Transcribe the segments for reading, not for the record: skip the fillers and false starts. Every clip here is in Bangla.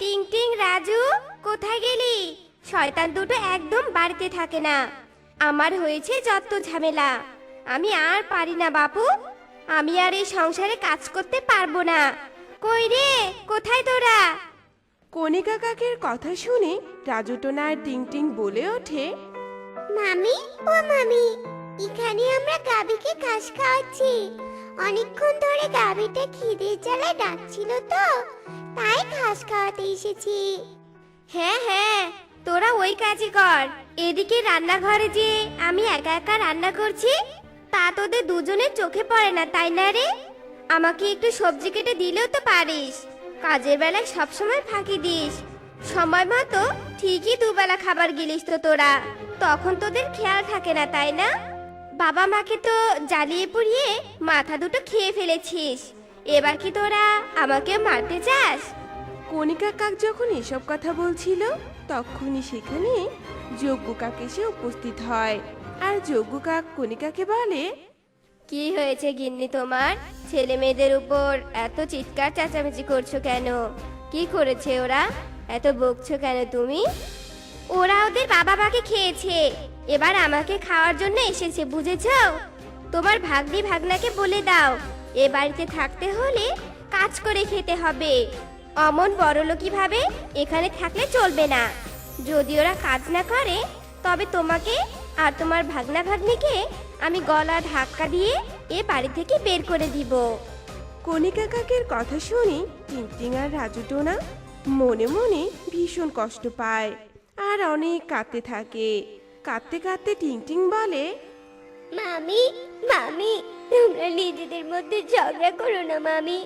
টিং টিং রাজু, কোথায় গেলি? শয়তান দুটো একদম বাড়িতে থাকে না। আমার হয়েছে যত ঝামেলা। আমি আর পারি না বাপু। আমি আর এই সংসারে কাজ করতে পারবো না। কই রে, কোথায় তোরা? কণিকা কাকের কথা শুনে রাজু টোনা আর টিং টিং বলে ওঠে, মামি, ও মামি, এখানে আমরা গাভীকে ঘাস খাওয়াচ্ছি। অনেকক্ষণ ধরে গাভীটা খিদে জ্বালায় ডাকছিল, তো তাই ঘাস খাওয়াতে এসেছি। হ্যাঁ হ্যাঁ, তোরা ওই কাজই কর। এদিকে রান্নাঘরে যে আমি একা একা রান্না করছি, তা তোদের দুজনের চোখে পড়ে না, তাই না রে? আমাকে একটু সবজি কেটে দিলেও তো পারিস। কাজের বেলায় সবসময় ফাঁকি দিস। সময় মতো ঠিকই দুবেলা খাবার গিলিস তো তোরা। তখন তোদের খেয়াল থাকে না, তাই না? বাবা মাকে তো জ্বালিয়ে পুড়িয়ে মাথা দুটো খেয়ে ফেলেছিস। এবার কি তোরা আমাকে মারতে চাস? কণিকা কাক যখন এসব কথা বলছিল তখনই সেখানে যজ্ঞ কাক এসে উপস্থিত হয়। আর যজ্ঞ কাক কণিকাকে বলে, কি হয়েছে গিন্নি তোমার? ছেলে মেয়েদের উপর এত চিৎকার চেঁচামেচি করছো কেন? কি করেছে ওরা? এত বকছো কেন তুমি? ওরা ওদের বাবা মাকে খেয়েছে, এবার আমাকে খাওয়ার জন্য এসেছে, বুঝেছো? তোমার ভাগ্নি ভাগনাকে বলে দাও, এ বাড়িতে থাকতে হলে কাজ করে খেতে হবে। অমন বড়লোকি ভাবে এখানে থাকলে চলবে না। যদি ওরা কাজ না করে তবে তোমাকে আর তোমার ভাগনা ভাগ্নিকে আমি গলা ধাক্কা দিয়ে এ বাড়ি থেকে বের করে দিব। কণিকা কাকের কথা শুনি টিং টিং আর রাজু টোনা মনে মনে ভীষণ কষ্ট পায় আর অনেক কাঁদতে থাকে। কাঁদতে কাঁদতে টিং টিং বলে, মামি, মামি, তোমরা নিজেদের মধ্যে ঝগড়া করো না মামি।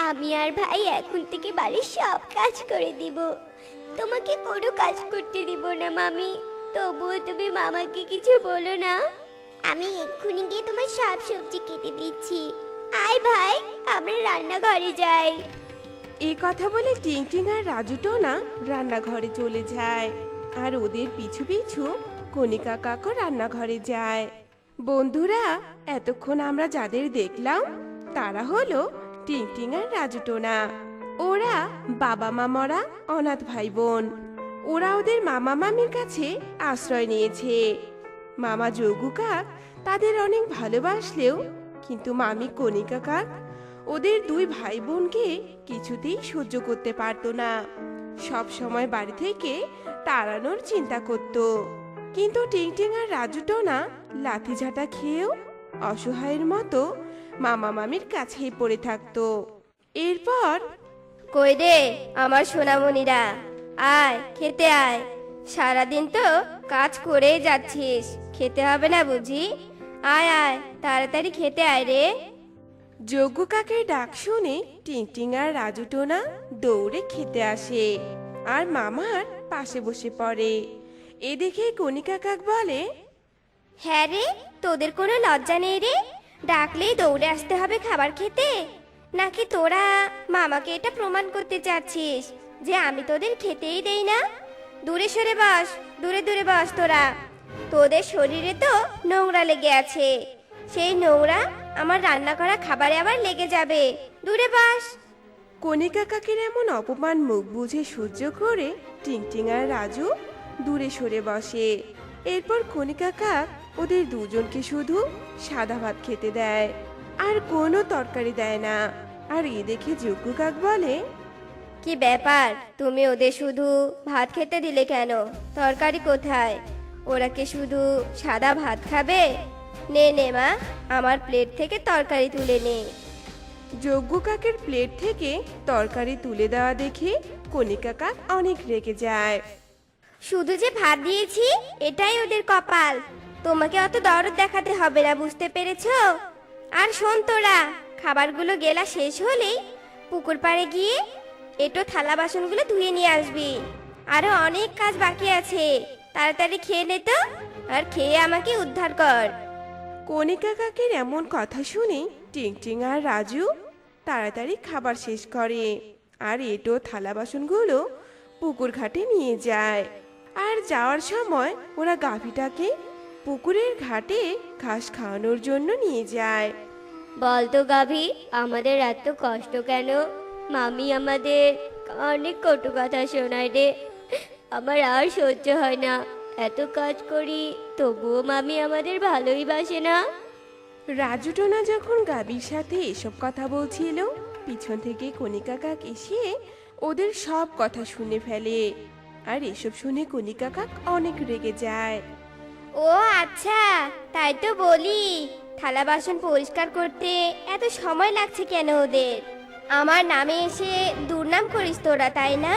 আমি আর ভাই এখন থেকে বাড়ির সব কাজ করে দিব। তোমাকে কোনো কাজ করতে দিব না মামি। তবুও তুমি মামাকে কিছু বলো না। আমি এক্ষুনি গিয়ে তোমার সব সবজি কেটে দিচ্ছি। আয় ভাই, আমরা রান্নাঘরে যাই। এই কথা বলে টিং টিং আর রাজু টোনা রান্নাঘরে চলে যায়। আর ওদের পিছু পিছু কণিকা কাকও রান্নাঘরে যায়। বন্ধুরা, এতক্ষণ আমরা যাদের দেখলাম তারা হলো টিং টিং আর রাজু টোনা। ওরা বাবা মা মরা অনাথ ভাই বোন। ওরা ওদের মামা মামির কাছে আশ্রয় নিয়েছে। মামা যোগু কাক তাদের অনেক ভালোবাসলেও কিন্তু মামি কণিকা কাক ওদের দুই ভাই বোনকে কিছুতেই সহ্য করতে পারতো না। সব সময় বাড়ি থেকে তাড়ানোর চিন্তা করত। কিন্তু টিং টিং আর রাজু টোনা লাথি ঝাঁটা খেয়েও অসহায়ের মতো মামা মামির কাছেই পড়ে থাকতো। এরপর, কই রে আমার সোনামণিরা, আয় খেতে আয়। সারাদিন তো কাজ করেই যাচ্ছিস, খেতে হবে না বুঝি? আয় আয়, তাড়াতাড়ি খেতে আয় রে। যজ্ঞ কাকের ডাক শুনে টিং টিং আর রাজু টোনা দৌড়ে খেতে আসে আর মামার পাশে বসে পড়ে। এ দেখে কণিকা কাক বলে, হ্যাঁ রে, তোদের কোনো লজ্জা নেই রে? ডাকলেই দৌড়ে আসতে হবে খাবার খেতে? নাকি তোরা মামাকে এটা প্রমাণ করতে চাচ্ছিস যে আমি তোদের খেতেই দেই না? দূরে সরে বস, দূরে দূরে বস তোরা। তোদের শরীরে তো নোংরা লেগে আছে, সেই নোংরা আমার রান্না করা খাবারে আবার লেগে যাবে। দূরে বস। কণিকা কাকের এমন অপমান মুখ বুঝে সহ্য করে টিং টিং আর রাজু দূরে সরে বসে। এরপর কণিকা কাক ওদের দুজনকে শুধু সাদা ভাত খেতে দেয় আর কোনো তরকারি দেয় না। আর এ দেখে যজ্ঞ কাক বলে, কি ব্যাপার, তুমি ওদের শুধু ভাত খেতে দিলে কেন? তরকারি কোথায়? ওরা কি শুধু সাদা ভাত খাবে? নে নে মা, আমার প্লেট থেকে তরকারি তুলে নে। যজ্ঞ কাকের প্লেট থেকে তরকারি তুলে দেওয়া দেখে কণিকা কাক অনেক রেগে যায়। শুধু যে ভাত দিয়েছি এটাই ওদের কপাল। তোমাকে অত দরদ দেখাতে হবে না, বুঝতে পেরেছো? আর শোন তোরা, খাবারগুলো গেলা শেষ হলেই পুকুর পাড়ে গিয়ে এটো থালা বাসনগুলো ধুয়ে নিয়ে আসবি। আরো অনেক কাজ বাকি আছে, তাড়াতাড়ি খেয়ে নে তো, আর খেয়ে আমাকে উদ্ধার কর। কণিকা কাকের এমন কথা শুনে টিং টিং আর রাজু তাড়াতাড়ি খাবার শেষ করে আর এটো থালা বাসনগুলো পুকুর ঘাটে নিয়ে যায়। আর যাওয়ার সময় ওরা গাভীটাকে পুকুরের ঘাটে ঘাস খাওয়ানোর জন্য নিয়ে যায়। বলতো গাভী, আমাদের এত কষ্ট কেন? মামি আমাদের অনেক কটু কথা শোনায় রে। আমার আর সহ্য হয় না, এত কাজ করি তবুও মামি আমাদের ভালোই বাসে না। রাজু টোনা যখন গাভীর সাথে এসব কথা বলছিল, পিছন থেকে কনিকা কাক এসে ওদের সব কথা শুনে ফেলে। আর এসব শুনে কনিকা কাক অনেক রেগে যায়। ও আচ্ছা, তাই তো বলি থালা বাসন পরিষ্কার করতে এত সময় লাগছে কেন ওদের। আমার নামে এসে দুর্নাম করিস তোরা, তাই না?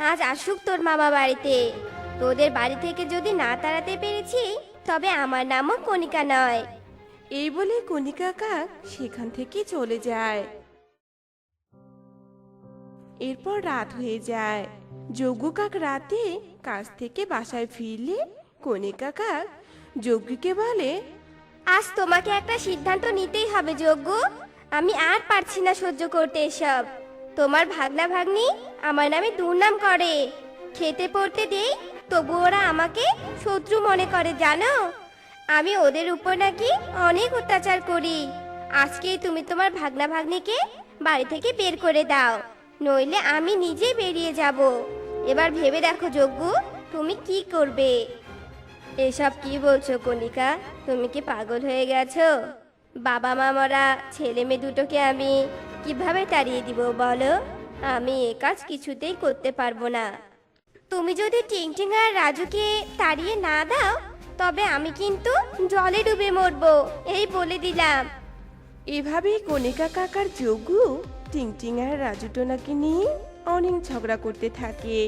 আজ আসুক তোর মামা বাড়িতে। তোদের বাড়ি থেকে যদি না তাড়াতে পেরেছি, তবে আমার নামও কণিকা নয়। এই বলে কনিকা কাক সেখান থেকে চলে যায়। এরপর রাত হয়ে যায়। যজ্ঞ কাক রাতে কাজ থেকে বাসায় ফিরলে কনিকা কাক যজ্ঞকে বলে, আজ তোমাকে একটা সিদ্ধান্ত নিতেই হবে যজ্ঞ। আমি আর পারছি না সহ্য করতে এসব। তোমার ভাগনা ভাগ্নি আমার নামে দুর্নাম করে, খেতে পড়তে দেই তবু ওরা আমাকে শত্রু মনে করে, জানো? আমি ওদের উপর নাকি অনেক অত্যাচার করি। আজকেই তুমি তোমার ভাগনা ভাগ্নিকে বাড়ি থেকে বের করে দাও, নইলে আমি নিজেই বেরিয়ে যাব। এবার ভেবে দেখো যজ্ঞ, তুমি কি করবে? এসব কি বলছো কণিকা? তুমি কি পাগল হয়ে গেছো? বাবা মা মরা ছেলে মেয়ে দুটোকে আমি কিভাবে তাড়িয়ে দিব বলো? আমি এ কাজ কিছুতেই করতে পারবো না। তুমি যদি টিংটিং আর রাজুকে তাড়িয়ে না দাও, তবে আমি কিন্তু জলে ডুবে মরবো, এই বলে দিলাম। এভাবেই কনিকা কাকার যজ্ঞ টিংটিং আর রাজু টোনাকে নিয়ে অনেক ঝগড়া করতে থাকে।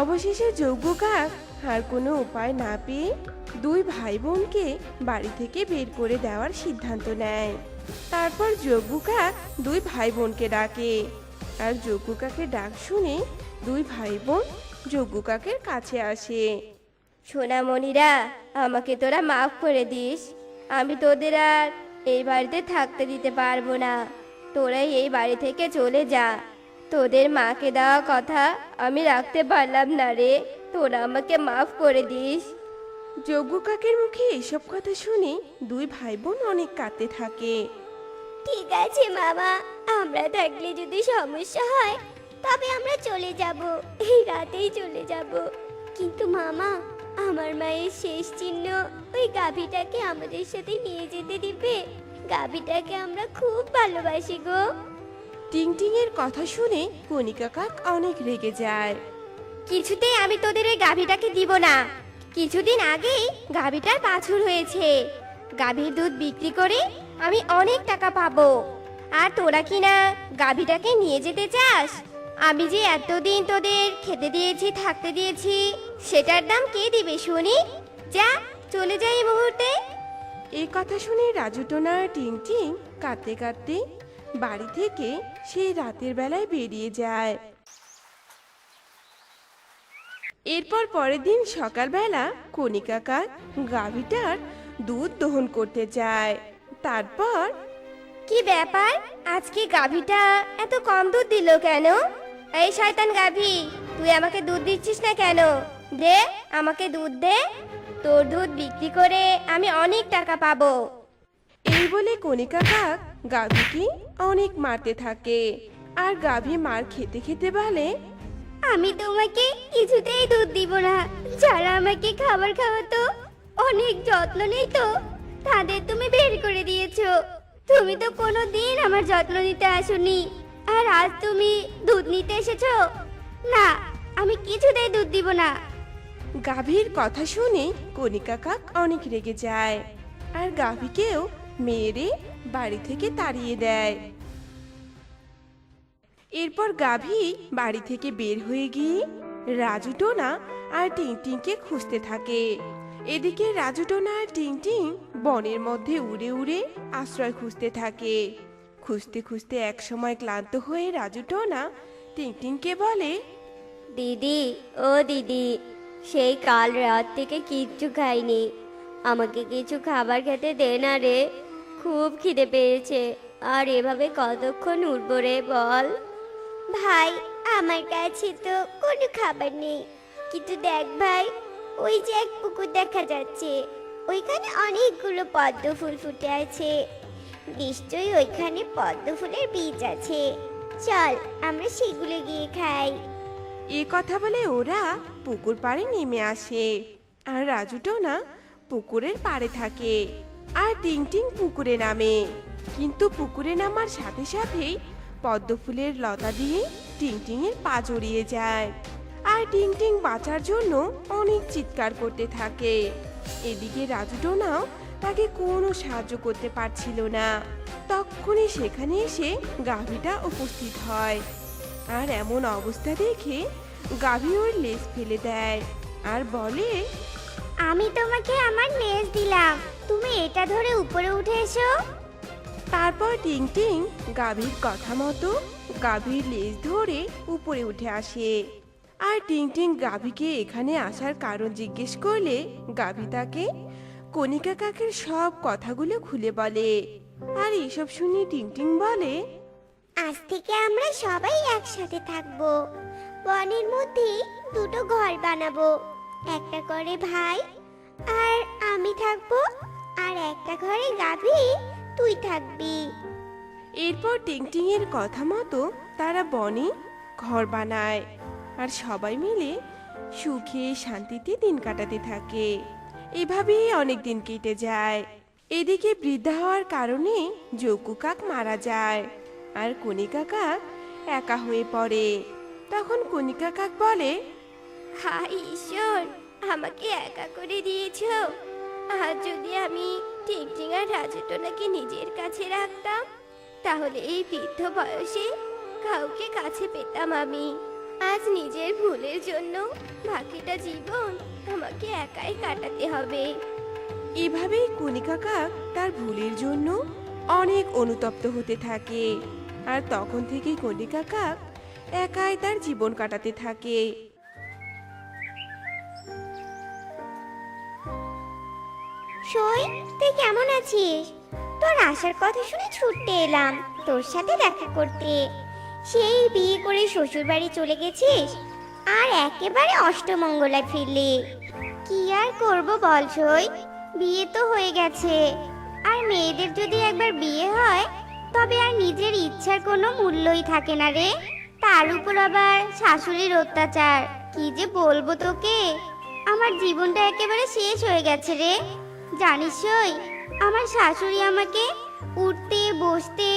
অবশেষে যজ্ঞ কাক আর কোনো উপায় না পেয়ে দুই ভাই বোনকে বাড়ি থেকে বের করে দেওয়ার সিদ্ধান্ত নেয়। তারপর যজ্ঞ কাক দুই ভাই বোনকে ডাকে। আর যজ্ঞ কাকের ডাক শুনে দুই ভাই বোন যজ্ঞ কাকের কাছে আসে। সোনামণিরা, আমাকে তোরা মাফ করে দিস। আমি তোদের আর এই বাড়িতে থাকতে দিতে পারবো না। তোরাই এই বাড়ি থেকে চলে যা। তোদের মাকে দেওয়া কথা আমি রাখতে পারলাম না রে, তোরা আমাকে মাফ করে দিস। যজ্ঞ কাকের মুখে এসব কথা শুনে দুই ভাই বোন অনেক কাঁদতে থাকে। ঠিক আছে মামা, আমরা থাকলে যদি সমস্যা হয় তবে আমরা চলে যাব, এই রাতেই চলে যাব। কিন্তু মামা, আমার মায়ের শেষ চিহ্ন ওই গাভীটাকে আমাদের সাথে নিয়ে যেতে দিবে? গাভীটাকে আমরা খুব ভালোবাসি গো। টিংটিং এর কথা শুনে কনিকা কাক অনেক রেগে যায়। কিছুতেই আমি তোদের এই গাভীটাকে দিব না। কিছুদিন আগেই গাভীটার বাছুর হয়েছে। গাভীর দুধ বিক্রি করে আমি অনেক টাকা পাবো। আর তোরা কি না গাভীটাকে নিয়ে যেতে চাস? আমি যে এতদিন তোদের খেতে দিয়েছি, থাকতে দিয়েছি, সেটার দাম কে দিবে শুনি? যা, চলে যাই এই মুহূর্তে। এই কথা শুনে রাজু টোনা আর টিংটিং কাঁদতে কাঁদতে বাড়ি থেকে সেই রাতের বেলায় বেরিয়ে যায়। এরপর পরের দিন সকালবেলা কনিকা কাক গাভীটার দুধ দহন করতে যায়। তারপর, কি ব্যাপার, আজকে গাভীটা এত কম দুধ দিল কেন? এই শয়তান গাভী, তুই আমাকে দুধ দিচ্ছিস না কেন? দে, আমাকে দুধ দে। তোর দুধ বিক্রি করে আমি অনেক টাকা পাবো। এই বলে কনিকা কাক গাভীকে অনেক মারতে থাকে। আর গাভী মার খেতে খেতে বলে, আমি তোমাকে কিছুতেই দুধ দিব না। যারা আমাকে খাবার খাওয়াতো, অনেক যত্ন নিত, তাদের তুমি বের করে দিয়েছো। তুমি তো কোনোদিন আমার যত্ন নিতে আসোনি, আর আজ তুমি দুধ নিতে এসেছো? না, আমি কিছুতেই দুধ দিব না। গাভীর কথা শুনে কনিকা কাক অনেক রেগে যায় আর গাভীকেও মেরে বাড়ি থেকে তাড়িয়ে দেয়। এরপর গাভী বাড়ি থেকে বের হয়ে গিয়ে রাজু টোনা আর টিংটিংকে খুঁজতে থাকে। এদিকে রাজু টোনা আর টিংটিং বনের মধ্যে উড়ে উড়ে আশ্রয় খুঁজতে থাকে। খুঁজতে খুঁজতে একসময় ক্লান্ত হয়ে রাজু টোনা টিংটিংকে বলে, দিদি, ও দিদি, সেই কাল রাত থেকে কিচ্ছু খাইনি, আমাকে কিছু খাবার খেতে দে না রে। খুব খিদে পেয়েছে, আর এভাবে কতক্ষণ উঠবো রে বল? ভাই, আমার কাছে তো কোনো খাবার নেই, কিন্তু দেখ ভাই, ওই যে এক পুকুর দেখা যাচ্ছে, ওইখানে অনেকগুলো পদ্ম ফুল ফুটে আছে। নিশ্চয়ই ওইখানে পদ্ম ফুলের বীজ আছে। চল আমরা সেগুলো গিয়ে খাই। এ কথা বলে ওরা পুকুর পাড়ে নেমে আসে। আর রাজুটাও না পুকুরের পাড়ে থাকে। আর টিং টিং পুকুরে নামে। কিন্তু পুকুরে নামার সাথে সাথেই পদ্ম ফুলের লতা দিয়ে টিং টিং এর পা জড়িয়ে যায়। আর টিং টিং বাঁচার জন্য অনেক চিৎকার করতে থাকে। এদিকে রাজুটাও না তাকে কোনো সাহায্য করতে পারছিল না। তখনই সেখানে এসে গাভীটা উপস্থিত হয়। আর এমন অবস্থা দেখে গাভী ওর লেজ ফেলে দেয় আর বলে, আমি তোমাকে আমার লেজ দিলাম, তুমি এটা ধরে উপরে উঠে এসো। তারপর টিং টিং গাভীর কথা মতো গাভীর লেজ ধরে উপরে উঠে আসে। আর টিং টিং গাভীকে এখানে আসার কারণ জিজ্ঞেস করলে গাভী তাকে কণিকা কাকের সব কথাগুলো খুলে বলে। আর এসব শুনে টিং টিং বলে, আজ থেকে আমরা সবাই একসাথে থাকবো। বনের মধ্যে দুটো ঘর বানাবো, একটা করে ভাই আর আমি থাকবো, আর একটা ঘরে গাভী তুই থাকবি। এরপর টিং টিং এর কথা মতো তারা বনে ঘর বানায়। আর সবাই মিলে সুখে শান্তিতে দিন কাটাতে থাকে। এভাবেই অনেক দিন কেটে যায়। এদিকে বৃদ্ধা হওয়ার কারণে জৌকু কাক মারা যায়। আর কণিকা কাক একা হয়ে পড়ে। তখন কণিকা কাক বলে, হায় ঈশ্বর, আমাকে একা করে দিয়েছো। আর যদি আমি টিংটিং আর রাজুটোনাকে নিজের কাছে রাখতাম, তাহলে এই বৃদ্ধ বয়সে কাউকে কাছে পেতাম আমি। আজ নিজের ভুলের জন্য বাকিটা জীবন আমাকে একাই কাটাতে হবে। এভাবেই কণিকা কাক তার ভুলের জন্য অনেক অনুতপ্ত হতে থাকে। আর তখন থেকেই কণিকা কাক একাই তার জীবন কাটাতে থাকে। সই, তুই কেমন আছিস? তোর আসার কথা শুনে ছুটতে এলাম তোর সাথে দেখা করতে। সেই বিয়ে করে শ্বশুর বাড়ি চলে গেছিস আর একেবারে অষ্টমঙ্গলায় ফিরলি। কি আর করব বল সই, বিয়ে তো হয়ে গেছে। আর মেয়েদের যদি একবার বিয়ে হয় তবে আর নিজের ইচ্ছার কোনো মূল্যই থাকে না রে। তার উপর আবার শাশুড়ির অত্যাচার, কি যে বলবো তোকে। আমার জীবনটা একেবারে শেষ হয়ে গেছে রে। জানিস সই, আমার শাশুড়ি আমাকে উঠতে বসতে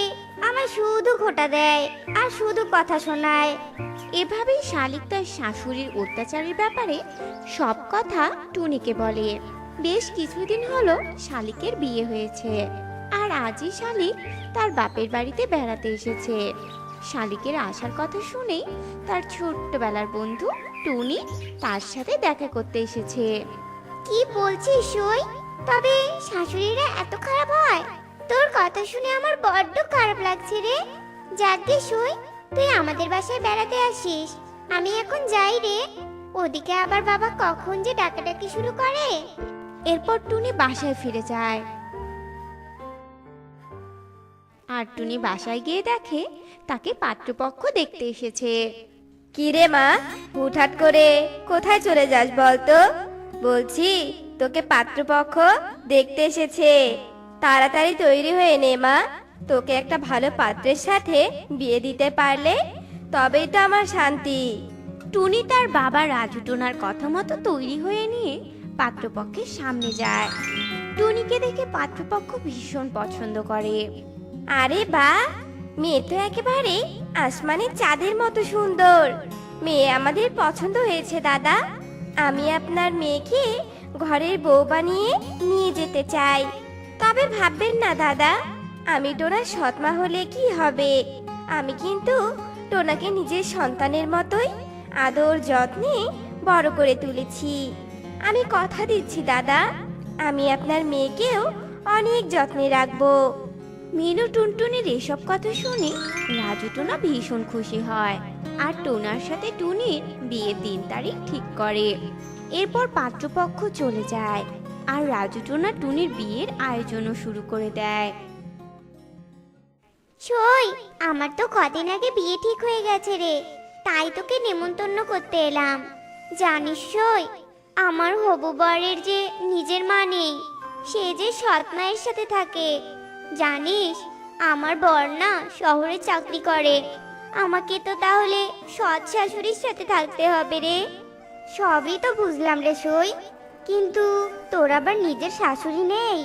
আমার শুধু খোঁটা দেয় আর শুধু কথা শোনায়। এভাবেই শালিক তার শাশুড়ির অত্যাচারের ব্যাপারে সব কথা টুনিকে বলে। বেশ কিছুদিন হলো শালিকের বিয়ে হয়েছে, আর আজই শালিক তার বাপের বাড়িতে বেড়াতে এসেছে। শালিকের আসার কথা শুনেই তার ছোট্টবেলার বন্ধু টুনি তার সাথে দেখা করতে এসেছে। কি বলছিস সই? তবে শাশুড়িরা এত খারাপ হয়? তোর কথা শুনে আমার বড্ড খারাপ লাগছে রে। যাকগে সই, তুই আমাদের বাসায় বেড়াতে আসিস। আমি এখন যাই রে, ওদিকে আবার বাবা কখন যে ডাকাডাকি শুরু করে। এরপর টুনি বাসায় ফিরে যায়। আর টুনি বাসায় গিয়ে দেখে তাকে পাত্রপক্ষ দেখতে এসেছে। কি রে মা, হুটহাট করে কোথায় চলে যাস বলতো? বলছি তোকে পাত্রপক্ষ দেখতে এসেছে। তাড়াতাড়ি তৈরি হয়ে নে মা, তোকে একটা ভালো পাত্রের সাথে বিয়ে দিতে পারলে তবেই তো আমার শান্তি। টুনি তার বাবা রাজু টোনার কথা মতো তৈরি হয়ে নিয়ে পাত্রপক্ষের সামনে যায়। টুনিকে দেখে পাত্রপক্ষ ভীষণ পছন্দ করে। আরে বাহ, মেয়ে তো একেবারে আসমানের চাঁদের মতো সুন্দর। মেয়ে আমাদের পছন্দ হয়েছে দাদা। আমি আপনার মেয়েকে ঘরের বউ বানিয়ে নিয়ে যেতে চাই। তবে ভাববেন না দাদা, আমি টোনার সৎমা হলে কি হবে? আমি কিন্তু টোনাকে নিজের সন্তানের মতোই আদর যত্নে বড় করে তুলেছি। আমি কথা দিচ্ছি দাদা, আমি আপনার মেয়েকেও অনেক যত্নে রাখবো। মিনু টুনটুনির এসব কথা শুনে রাজু টোনা ভীষণ খুশি হয় আর টোনার সাথে টুনির বিয়ের দিন তারিখ ঠিক করে। এরপর পাত্রপক্ষ চলে যায় আর রাজু টোনা টুনির বিয়ের আয়োজনও শুরু করে দেয়। সই, আমার তো কদিন আগে বিয়ে ঠিক হয়ে গেছে রে, তাই তোকে নেমন্তন্ন করতে এলাম। জানিস সই, আমার হবু বরের যে নিজের মা নেই, সে যে সৎ মায়ের সাথে থাকে। জানিস, আমার বর না শহরে চাকরি করে, আমাকে তো তাহলে সৎ শাশুড়ির সাথে থাকতে হবে রে। সবই তো বুঝলাম রে সই, কিন্তু তোর আবার নিজের শাশুড়ি নেই?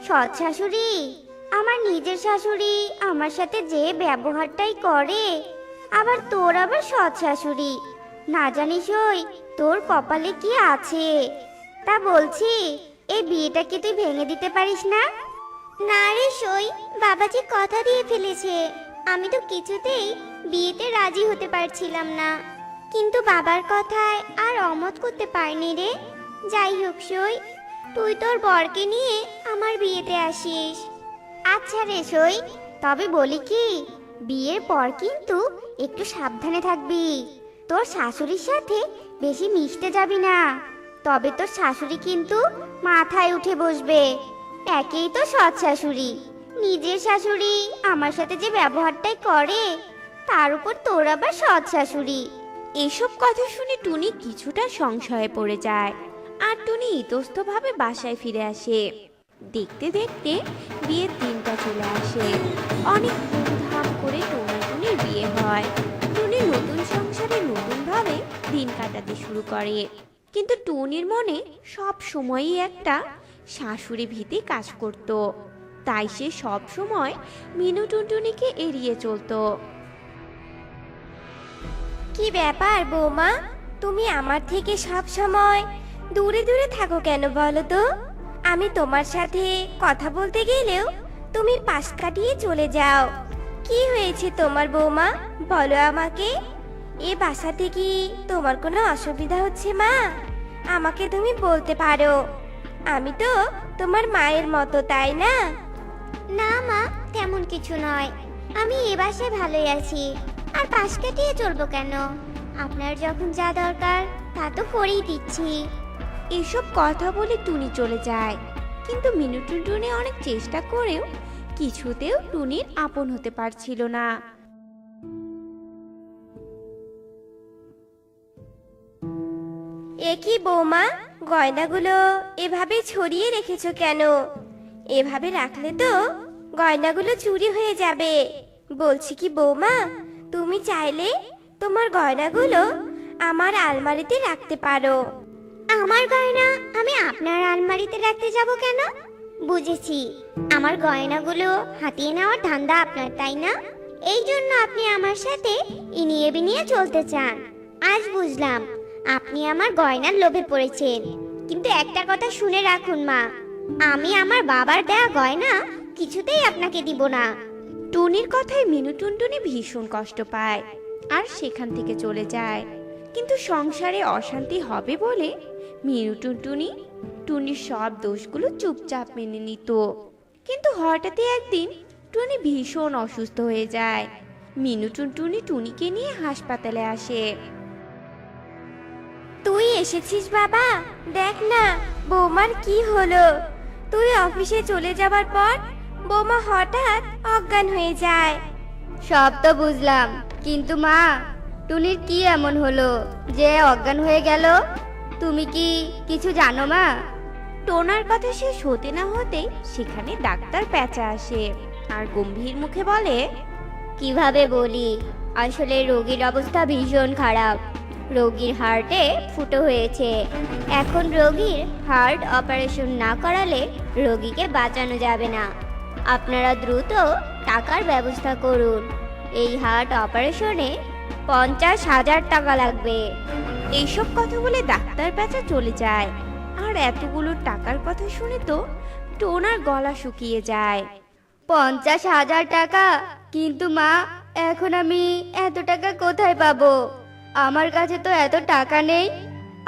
সৎ শাশুড়ি? আমার নিজের শাশুড়ি আমার সাথে যে ব্যবহারটাই করে, আবার তোর আবার সৎ শাশুড়ি। না জানিস ওই তোর কপালে কি আছে? তা বলছি, এই বিয়েটা কি তুই ভেঙে দিতে পারিস না? না রে সই, বাবাজি কথা দিয়ে ফেলেছে। আমি তো কিছুতেই বিয়েতে রাজি হতে পারছিলাম না, কিন্তু বাবার কথায় আর অমত করতে পারিনি রে। যাই হোক সই, তুই তোর বরকে নিয়ে আমার বিয়েতে আসিস। আচ্ছা রে সই, তবে বলি কি, বিয়ের পর কিন্তু একটু সাবধানে থাকবি। তোর শাশুড়ির সাথে বেশি মিশতে যাবি না, তবে তোর শাশুড়ি কিন্তু মাথায় উঠে বসবে। একেই তো সৎ শাশুড়ি, নিজের শাশুড়ি আমার সাথে যে ব্যবহারটাই করে, তার উপর তোর আবার সৎ শাশুড়ি। এসব কথা শুনে টুনি কিছুটা সংশয়ে পড়ে যায়, আর টুনি ইতস্তভাবে বাসায় ফিরে আসে। দেখতে দেখতে বিয়ের দিনটা চলে আসে। অনেক ধুমধাম করে টুনির বিয়ে হয়। টুনি নতুন সংসারে নতুনভাবে দিন কাটাতে শুরু করে, কিন্তু টুনির মনে সব সময়ই একটা শাশুড়ি ভীতি কাজ করত। তাই সে সব সময় মিনু টুনটুনিকে এড়িয়ে চলতো। কি ব্যাপার বৌমা, তুমি আমার থেকে সব সময় দূরে দূরে থাকো কেন বলো তো? আমি তোমার সাথে কথা বলতে গেলেও তুমি পাশ কাটিয়ে চলে যাও। কি হয়েছে তোমার বৌমা, বলো আমাকে। এ বাসাতে কি তোমার কোনো অসুবিধা হচ্ছে মা? আমাকে তুমি বলতে পারো, আমি তো তোমার মায়ের মতো, তাই না? না মা, তেমন কিছু নয়। আমি এ বাসায় ভালোই আছি, আর পাশ কাটিয়ে চলবো কেন? আপনার যখন যা দরকার তা তো করেই দিচ্ছি। এসব কথা বলে টুনি চলে যায়, কিন্তু মিনু টুনটুনি অনেক চেষ্টা করেও কিছুতেও টুনির আপন হতে পারছিল না। এ কি বৌমা, গয়নাগুলো এভাবে ছড়িয়ে রেখেছো কেন? এভাবে রাখলে তো গয়নাগুলো চুরি হয়ে যাবে। বলছি কি বৌমা, তুমি চাইলে তোমার গয়নাগুলো আমার আলমারিতে রাখতে পারো। আমার গয়না আমি আপনার আলমারিতে রাখতে যাব কেন? বুঝেছি, আমার গয়নাগুলো হাতিয়ে নেওয়ার ধান্দা আপনার, তাই না? এই জন্য আপনি আমার সাথে ইনিয়ে বিনিয়ে চলতে চান। আজ বুঝলাম আপনি আমার গয়নার লোভে পড়েছেন। কিন্তু একটা কথা শুনে রাখুন মা, আমি আমার বাবার দেয়া গয়না কিছুতেই আপনাকে দিব না। টুনির কথায় মিনু টুনটুনি ভীষণ কষ্ট পায় আর সেখান থেকে চলে যায়। কিন্তু সংসারে অশান্তি হবে বলে মিনু টুনটুনি টুনির সব দোষগুলো চুপচাপ মেনে নিত। কিন্তু হঠাৎই একদিন টুনি ভীষণ অসুস্থ হয়ে যায়। মিনু টুনটুনি টুনিকে নিয়ে হাসপাতালে আসে। তুই এসেছিস বাবা? দেখ না বৌমার কি হলো। তুই অফিসে চলে যাবার পর বৌমা হঠাৎ অজ্ঞান হয়ে যায়। সব তো বুঝলাম, কিন্তু মা, টুনির কি এমন হলো যে অজ্ঞান হয়ে গেল? তুমি কি কিছু জানো মা? টোনার কথা শেষ হতে না হতেই সেখানে ডাক্তার প্যাঁচা আসে আর গম্ভীর মুখে বলে, কিভাবে বলি, আসলে রোগীর অবস্থা ভীষণ খারাপ। রোগীর হার্টে ফুটো হয়েছে। এখন রোগীর হার্ট অপারেশন না করালে রোগীকে বাঁচানো যাবে না। আপনারা দ্রুত টাকার ব্যবস্থা করুন। এই হার্ট অপারেশনে 50,000 টাকা লাগবে। এইসব কথা বলে ডাক্তার প্যাঁচা চলে যায়। আর এতগুলো টাকার কথা শুনে তো টোনার গলা শুকিয়ে যায়। 50,000 টাকা? কিন্তু মা, এখন আমি এত টাকা কোথায় পাবো? আমার কাছে তো এত টাকা নেই,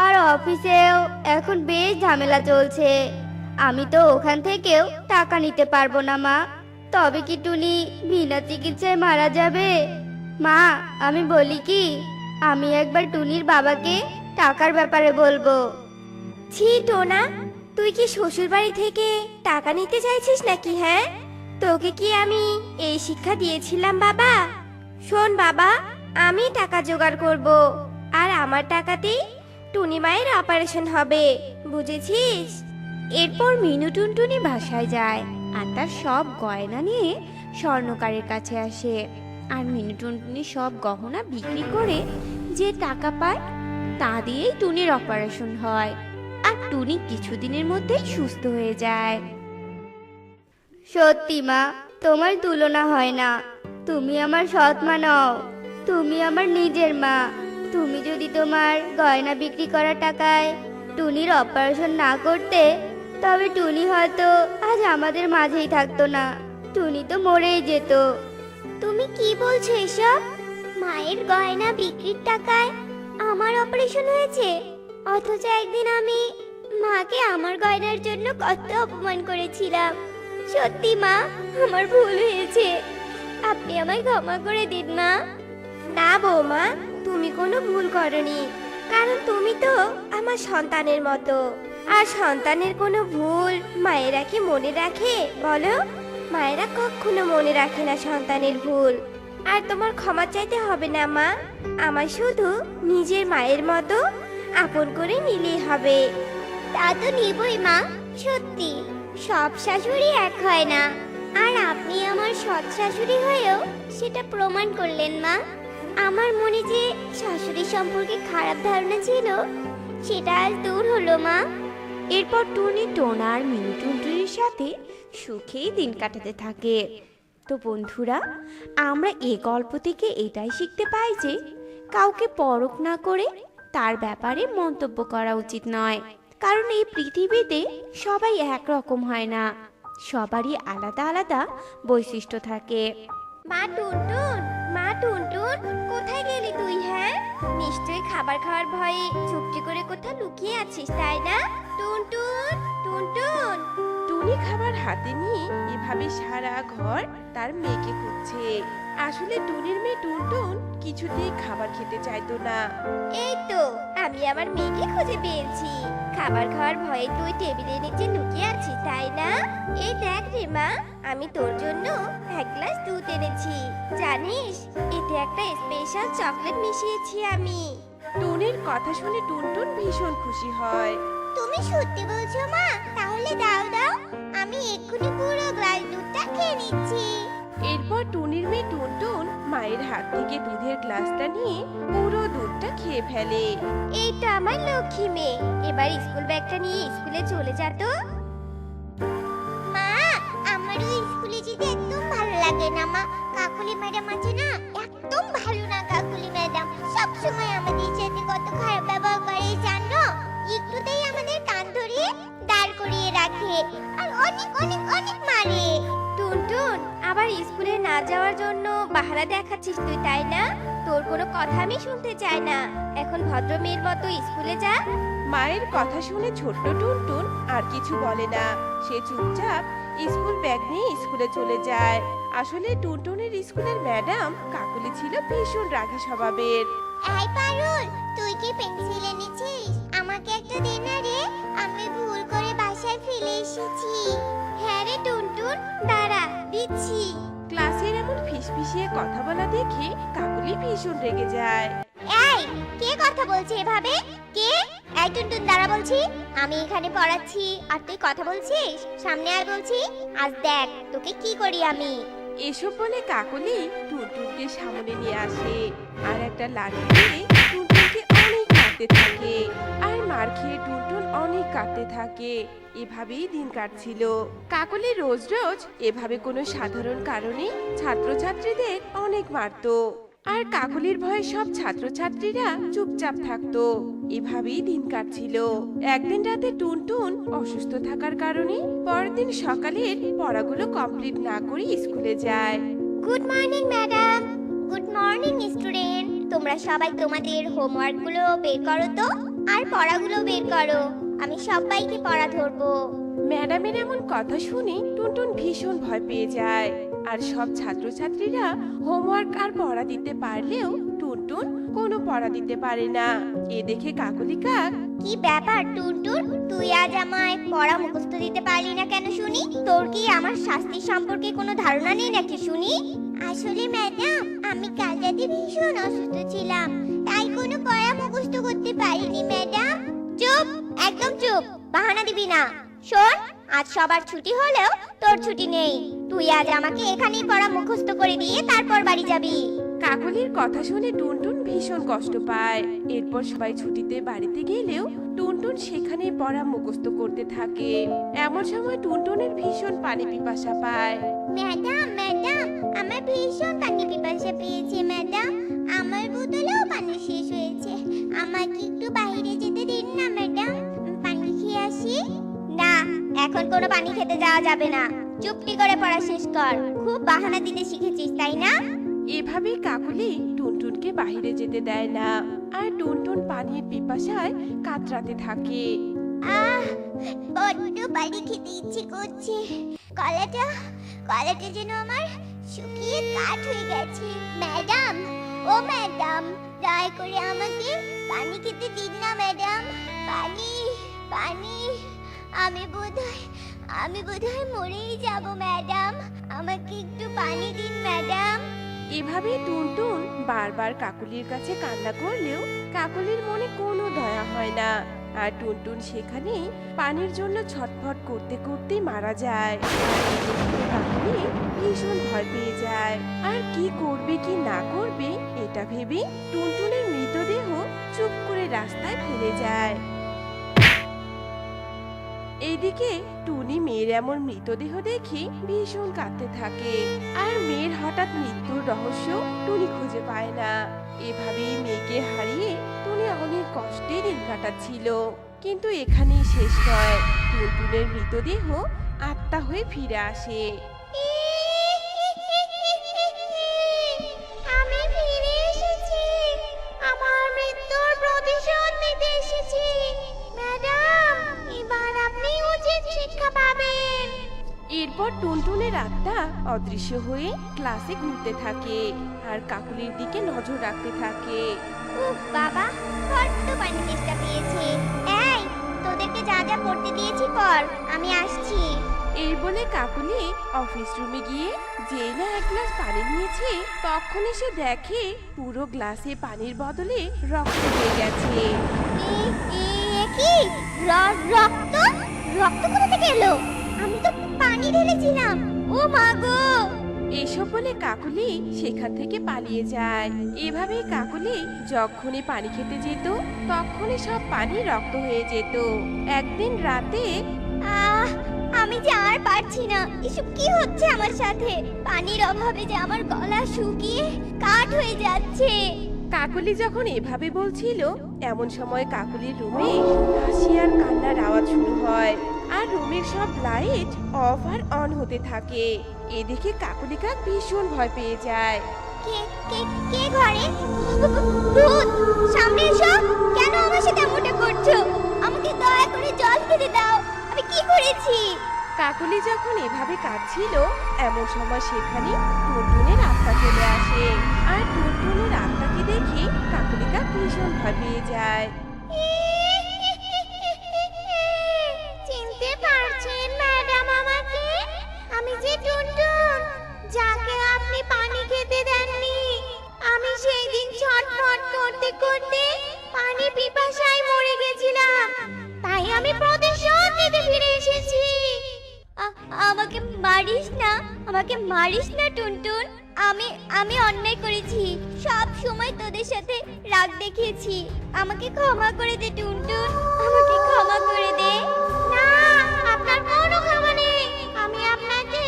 আর অফিসেও এখন বেশ ঝামেলা চলছে। আমি তো ওখান থেকেও টাকা নিতে পারবো না মা। তবে কি টুনি বিনা চিকিৎসায় মারা যাবে? মা, আমি বলি কি, আমি একবার টুনির বাবাকে টাকার ব্যাপারে বলবো। ছি টোনা, তুই কি শ্বশুর বাড়ি থেকে টাকা নিতে চাইছিস নাকি? হ্যাঁ, তোকে কি আমি এই শিক্ষা দিয়েছিলাম বাবা? শোন বাবা, আমি টাকা জোগাড় করব, আর আমার টাকাতেই টুনি মায়ের অপারেশন হবে, বুঝেছিস? এরপর মিনু টুনটুনি বাসায় যায় আর তার সব গয়না নিয়ে স্বর্ণকারের কাছে আসে। আর মিনু টুনটুনি সব গহনা বিক্রি করে যে টাকা পায় তা দিয়েই টুনির অপারেশন হয়। আর টুনি কিছুদিনের মধ্যেই সুস্থ হয়ে যায়। সত্যি মা, তোমার তুলনা হয় না। তুমি আমার সৎ মা নও, তুমি আমার নিজের মা। তুমি যদি তোমার গয়না বিক্রি করার টাকায় টুনির অপারেশন না করতে, তবে টুনি হয়তো আজ আমাদের মাঝেই থাকতো না, টুনি তো মরেই যেত। তুমি কি বলছো এসব? মায়ের গয়না বিক্রির টাকায় আমার অপারেশন হয়েছে, অথচ একদিন আমি মাকে আমার গয়নার জন্য কত অপমান করেছিলাম। সত্যি মা, আমার ভুল হয়েছে, আপনি আমায় ক্ষমা করে দিন মা। না বৌমা, তুমি কোনো ভুল করনি, কারণ তুমি তো আমার সন্তানের মতো। আর সন্তানের কোনো ভুল মায়েরা কি মনে রাখে বলো? মায়েরা কখনো মনে রাখে না সন্তানের ভুল। আর তোমার ক্ষমা চাইতে হবে না মা, আমার শুধু নিজের মায়ের মতো আপন করে নিলেই হবে। তা তো নিবই মা, সত্যি সব শাশুড়ি এক হয় না। আর আপনি আমার সৎ শাশুড়ি হয়েও সেটা প্রমাণ করলেন মা। আমার মনে যে শাশুড়ি সম্পর্কে খারাপ ধারণা ছিল, সেটা আজ দূর হলো মা। এরপর টুনি টোনা আর মিনু টুনটুনির সাথে সুখেই দিন কাটাতে থাকে। তো বন্ধুরা, আমরা এই গল্প থেকে এটাই শিখতে পাই যে কাউকে পরখ না করে তার ব্যাপারে মন্তব্য করা উচিত নয়। কারণ এই পৃথিবীতে সবাই একরকম হয় না, সবারই আলাদা আলাদা বৈশিষ্ট্য থাকে। মা টুনটুন, মা টুনটুন, কোথায় গেলি তুই? হ্যাঁ, নিশ্চয়ই খাবার খাওয়ার ভয়ে চুপটি করে কোথাও লুকিয়ে আছিস, তাই না? টুনটুন, টুনটুন। টুনি খাবার হাতে নিয়ে এভাবে সারা ঘর তার মেয়েকে খুঁজছে। আসলে টুনির মেয়ে টুনটুন কিছুতেই খাবার খেতে চাইতো না। এই তো আমি আমার মেয়েকে খুঁজে পেয়েছি। খাবার খাওয়ার ভয়ে তুই টেবিলের নিচে লুকিয়ে আছিস, তাই না? এই দেখ রে মা, আমি তোর জন্য এক গ্লাস দুধ এনেছি। জানিস, এতে একটা স্পেশাল চকলেট মিশিয়েছি আমি। টুনির কথা শুনে টুনটুন ভীষণ খুশি হয়। তুমি সত্যি বলছো মা? তাহলে দাও দাও, আমি এক্ষুনি পুরো গ্লাস দুধটা খেয়ে নিচ্ছি। এরপর টুনির মেয়ে টুনটুন মায়ের হাত থেকে দুধের গ্লাসটা নিয়ে পুরো দুধটা খেয়ে ফেলে। এই তো আমার লক্ষ্মী মেয়ে, এবার স্কুল ব্যাগটা নিয়ে স্কুলে চলে যা তো। মা, আমারও স্কুলে যেতে একদম ভালো লাগে না মা। কাকুলি ম্যাডাম আছে না, একদম ভালো না। কাকুলি ম্যাডাম সব সময় আমাদের সাথে কত খারাপ ব্যবহার করে জানো? একটুতেই আমাদের কান ধরিয়ে দাঁড় করিয়ে রাখে আর অনেক অনেক অনেক মারে। টুনটুন, আবার স্কুলে না যাওয়ার জন্য বাহানা দেখাচ্ছিস তুই, তাই না? তোর কোনো কথা আমি শুনতে চাই না। এখন ভদ্র মেয়ের মতো স্কুলে যা। মায়ের কথা শুনে ছোট্ট টুনটুন আর কিছু বলে না, সে চুপচাপ স্কুল ব্যাগ নিয়ে স্কুলে চলে যায়। আসলে টুনটুনের স্কুলের ম্যাডাম কাকুলি ছিল ভীষণ রাগী স্বভাবের। এই পারুল, তুই কি পেন্সিল এনেছিস? আমাকে একটা দে না রে, আমি ভুল করে বাসায় ফেলে এসেছি। হ্যাঁ রে টুনটুন, দাঁড়া দিচ্ছি। ক্লাসের এমন ফিসফিসিয়ে কথা বলা দেখে কাকুলি ভীষণ রেগে যায়। এই, কে কথা বলছে এভাবে? কে? এই টুনটুন দাঁড়া বলছি, আমি এখানে পড়াচ্ছি আর তুই কথা বলছিস? সামনে আয় বলছি, আজ দেখ তোকে কি করি আমি। এসব বলে কাকুলি টুনটুনকে সামনে নিয়ে আসে আর একটা লাঠি দিয়ে টুনটুনকে অনেক মারতে থাকে। আর মার খেয়ে টুনটুন অনেক কাঁদতে থাকে। এভাবেই দিন কাটছিল। কাকুলি রোজ রোজ এভাবে কোনো সাধারণ কারণে ছাত্রছাত্রীদের অনেক মারতো। আর কাকুলির ভয়ে সব ছাত্রছাত্রীরা চুপচাপ থাকতো। এভাবেই দিন কাটছিল। একদিন রাতে টুনটুন অসুস্থ থাকার কারণে পরের দিন সকালের পড়াগুলো কমপ্লিট না করে স্কুলে যায়। Good morning madam. Good morning student. তোমরা সবাই তোমাদের হোমওয়ার্কগুলো বের করো তো, আর পড়াগুলো বের করো। আমি সবাইকে পড়া ধরবো। ম্যাডামের এমন কথা শুনে টুনটুন ভীষণ ভয় পেয়ে যায়। আর সব ছাত্রছাত্রীরা হোমওয়ার্ক আর পড়া দিতে পারলেও টুনটুন কোনো পড়া দিতে পারে না। এ দেখে কাকলি কাক, কি ব্যাপার টুনটুন, তুই আজ আমায় পড়া মুখস্থ দিতে পারলি না কেন শুনি? তোর কি আমার শাস্তি সম্পর্কে কোনো ধারণা নেই নাকি শুনি? আসলে ম্যাডাম, আমি কাল রাতে ভীষণ অসুস্থ ছিলাম, তাই কোনো পড়া মুখস্থ করতে পারিনি ম্যাডাম। চুপ, একদম চুপ, বাহানা দিবি না। শোন, আজ সবার ছুটি হলেও তোর ছুটি নেই। তুই তুই আজ আমাকে এখানেই পড়া মুখস্থ করে দিয়ে তারপর বাড়ি যাবি। কাকলির কথা শুনে টুনটুন ভীষণ কষ্ট পায়। এরপর সবাই ছুটিতে বাড়িতে গেলেও টুনটুন সেখানে পড়া মুখস্থ করতে থাকে। এমন সময় টুনটুনের ভীষণ পানি পিপাসা পায়। ম্যাডাম ম্যাডাম, আমার ভীষণ পানি পিপাসা পেয়েছে ম্যাডাম। আমার বোতলেও পানি শেষ হয়েছে, আমাকে একটু বাইরে যেতে দিন না ম্যাডাম, পানি খেয়ে আসি। না, এখন কোনো পানি খেতে যাওয়া যাবে না, চুপটি করে পড়া শেষ কর। খুব বাহানা দিতে শিখেছিস তাই না? এভাবে কাকলি টুনটুনকে বাইরে যেতে দেয় না, আর টুনটুন পানির পিপাসায় কাতরাতে থাকে। আহ, বড্ড পানি খেতে ইচ্ছে করছে। কলাটা কলাটা যেন আমার শুকিয়ে কাঠ হয়ে গেছে। ম্যাডাম, ও ম্যাডাম, দয়া করে আমাকে পানি খেতে দিন না ম্যাডাম। পানি পানি, আমি বোধহয় মরেই যাব ম্যাডাম, আমাকে একটু পানি দিন ম্যাডাম। এভাবে টুনটুন বারবার কাকলির কাছে কান্না করলেও কাকলির মনে কোনো দয়া হয় না, আর টুনটুন সেখানে পানির জন্য ছটফট করতে করতে মারা যায়। কাকলি ভীষণ ভয় পেয়ে যায়, আর কি করবে কি না করবে এটা ভেবে টুনটুনের মৃতদেহ চুপ করে রাস্তায় ফেলে যায়। এইদিকে টুনি মেয়ের এমন মৃতদেহ দেখে ভীষণ কাঁদতে থাকে, আর মেয়ের হঠাৎ মৃত্যুর রহস্য টুনি খুঁজে পায় না। এভাবেই মেয়েকে হারিয়ে টুনি অনেক কষ্টে দিন কাটাচ্ছিল। কিন্তু এখানেই শেষ নয়, টুনটুনের মৃতদেহ আত্মা হয়ে ফিরে আসে। আমি ফিরে এসেছি, আমার মৃত্যুর প্রতিশোধ নিতে এসেছি ম্যাডাম, এবার আপনি উচিত শিক্ষা পাবেন। এরপর টুনটুনের আত্মা অদৃশ্য হয়ে ক্লাসে ঘুরতে থাকে, আর কাকুলির দিকে নজর রাখতে থাকে। উফ বাবা, বড্ড পানি তেষ্টা পেয়েছে। এই, তোদেরকে যা যা পড়তে দিয়েছি পড়, আমি আসছি। এই বলে কাকুলি অফিস রুমে গিয়ে যেই না এক গ্লাস পানি নিয়েছে, তখনই সে দেখে পুরো গ্লাসে পানির বদলে রক্ত হয়ে গেছে। কি রক্ত? রক্ত কোথা থেকে এলো? আমি তো পানি ঢেলেছিলাম। ও মা গো! এসব বলে কাকুলি সেখান থেকে পালিয়ে যায়। এভাবেই কাকুলি যখনই পানি খেতে যেত, তখনই সব পানি রক্ত হয়ে যেত। একদিন রাতে আহ, আমি যে আর পারছি না, এসব কি হচ্ছে আমার সাথে? পানির অভাবে যে আমার গলা শুকিয়ে কাঠ হয়ে যাচ্ছে। কাকুলি যখন এভাবে বলছিল, এমন সময় কাকুলির রুমে হাসি আর কান্নার আওয়াজ শুরু হয়, আর রুমের সব লাইট অফ আর অন হতে থাকে। এদিকে কাকুলি কাক ভীষণ ভয় পেয়ে যায়। কে কে কে ঘরে? ভূত! সামনে এসো! কেন আমার সাথে এমনটা করছো? আমাকে দয়া করে জল খেতে দাও, আমি কি করেছি? কাকুলি যখন এভাবে কাঁদছিল, এমন সময় সেখানে টুনটুনের আত্মা চলে আসে, আর টুনটুনের আত্মাকে দেখে কাকুলি কাক ভীষণ ভয় পেয়ে যায়। চিনতে পারছেন ম্যাডাম আমাকে? আমি যে টুনটুন, যাকে আপনি পানি খেতে দেননি। আমি সেই দিন ছটফট করতে করতে পানি পিপাসায় মরে গেছিলাম, তাই আমি প্রতিশোধ নিতে ফিরে এসেছি। আমাকে মারিস না টুনটুন, আমি অন্যায় করেছি, সব সময় তোদের সাথে রাগ দেখিয়েছি। আমাকে ক্ষমা করে দে টুনটুন, আমাকে ক্ষমা করে দে। না, আপনার কোনো ক্ষমা নেই, আমি আপনাকে